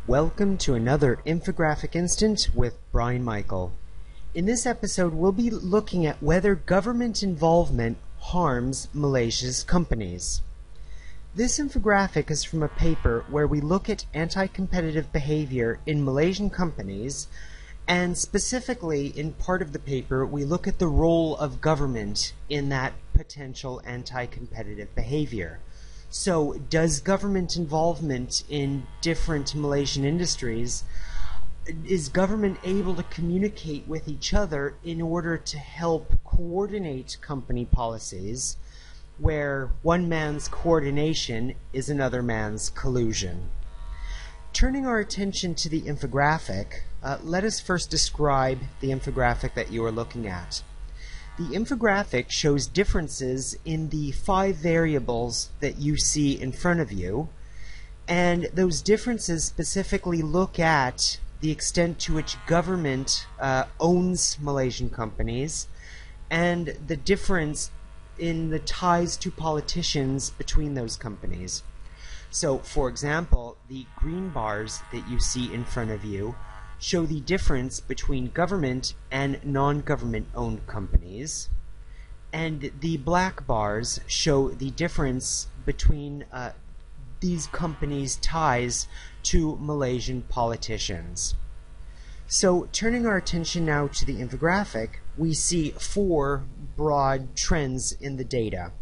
Welcome to another infographic instant with Brian Michael. In this episode, we'll be looking at whether government involvement harms Malaysia's companies. This infographic is from a paper where we look at anti-competitive behavior in Malaysian companies, and specifically in part of the paper, we look at the role of government in that potential anti-competitive behavior. So, does government involvement in different Malaysian industries, is government able to communicate with each other in order to help coordinate company policies, where one man's coordination is another man's collusion? Turning our attention to the infographic, let us first describe the infographic that you are looking at. The infographic shows differences in the 5 variables that you see in front of you, and those differences specifically look at the extent to which government owns Malaysian companies and the difference in the ties to politicians between those companies. So, for example, the green bars that you see in front of you show the difference between government and non-government owned companies, and the black bars show the difference between these companies' ties to Malaysian politicians. So, turning our attention now to the infographic, we see 4 broad trends in the data.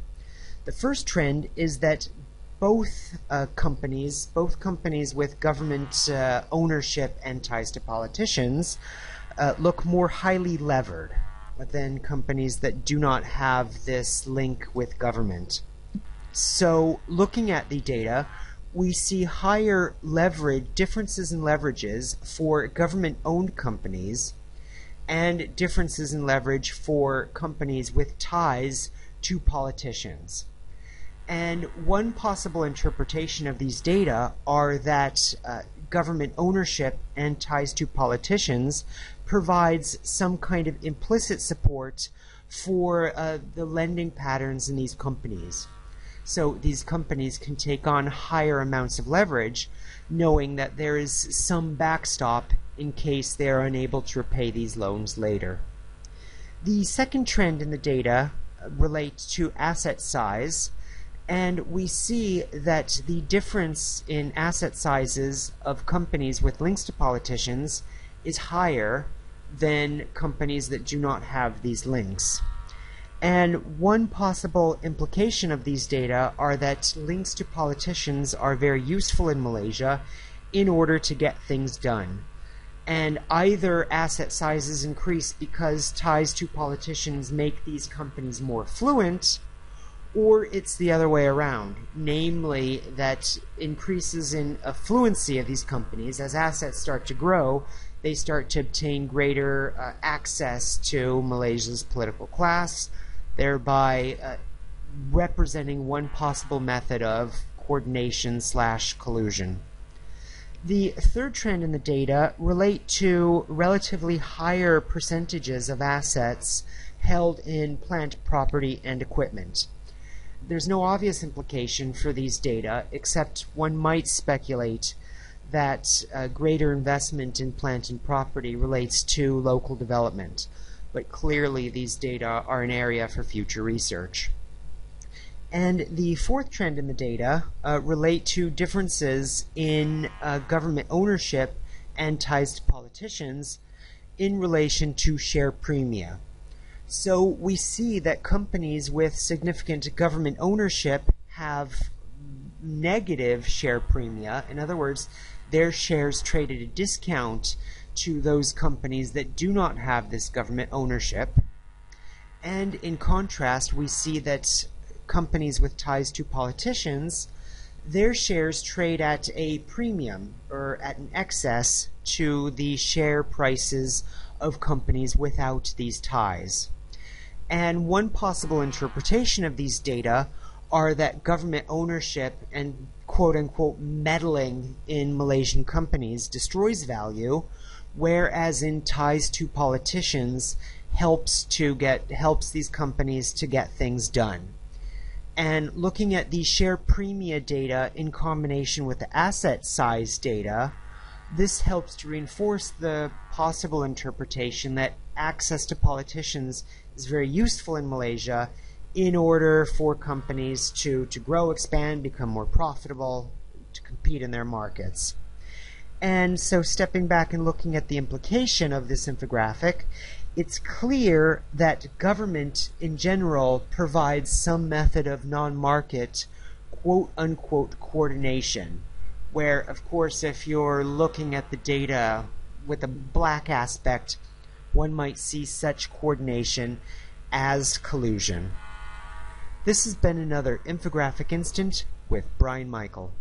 The first trend is that both companies with government ownership and ties to politicians look more highly levered than companies that do not have this link with government. So, looking at the data, we see higher leverage, differences in leverages for government-owned companies and differences in leverage for companies with ties to politicians. And one possible interpretation of these data are that government ownership and ties to politicians provides some kind of implicit support for the lending patterns in these companies. So these companies can take on higher amounts of leverage, knowing that there is some backstop in case they are unable to repay these loans later. The second trend in the data relates to asset size, and we see that the difference in asset sizes of companies with links to politicians is higher than companies that do not have these links. And one possible implication of these data are that links to politicians are very useful in Malaysia in order to get things done. And either asset sizes increase because ties to politicians make these companies more fluent, or it's the other way around, namely that increases in affluency of these companies. As assets start to grow, they start to obtain greater access to Malaysia's political class, thereby representing one possible method of coordination/collusion. The third trend in the data relate to relatively higher percentages of assets held in plant, property, and equipment. There's no obvious implication for these data, except one might speculate that greater investment in plant and property relates to local development. But clearly these data are an area for future research. And the fourth trend in the data relate to differences in government ownership and ties to politicians in relation to share premia. So we see that companies with significant government ownership have negative share premia. In other words, their shares trade at a discount to those companies that do not have this government ownership. And in contrast, we see that companies with ties to politicians, their shares trade at a premium or at an excess to the share prices of companies without these ties. And one possible interpretation of these data are that government ownership and quote-unquote meddling in Malaysian companies destroys value, whereas in ties to politicians helps these companies to get things done. And looking at the share premia data in combination with the asset size data, This helps to reinforce the possible interpretation that access to politicians is very useful in Malaysia in order for companies to grow, expand, become more profitable, to compete in their markets. And so stepping back and looking at the implication of this infographic, it's clear that government in general provides some method of non-market quote-unquote coordination, where, of course, if you're looking at the data with a black aspect, one might see such coordination as collusion. This has been another infographic instant with Brian Michael.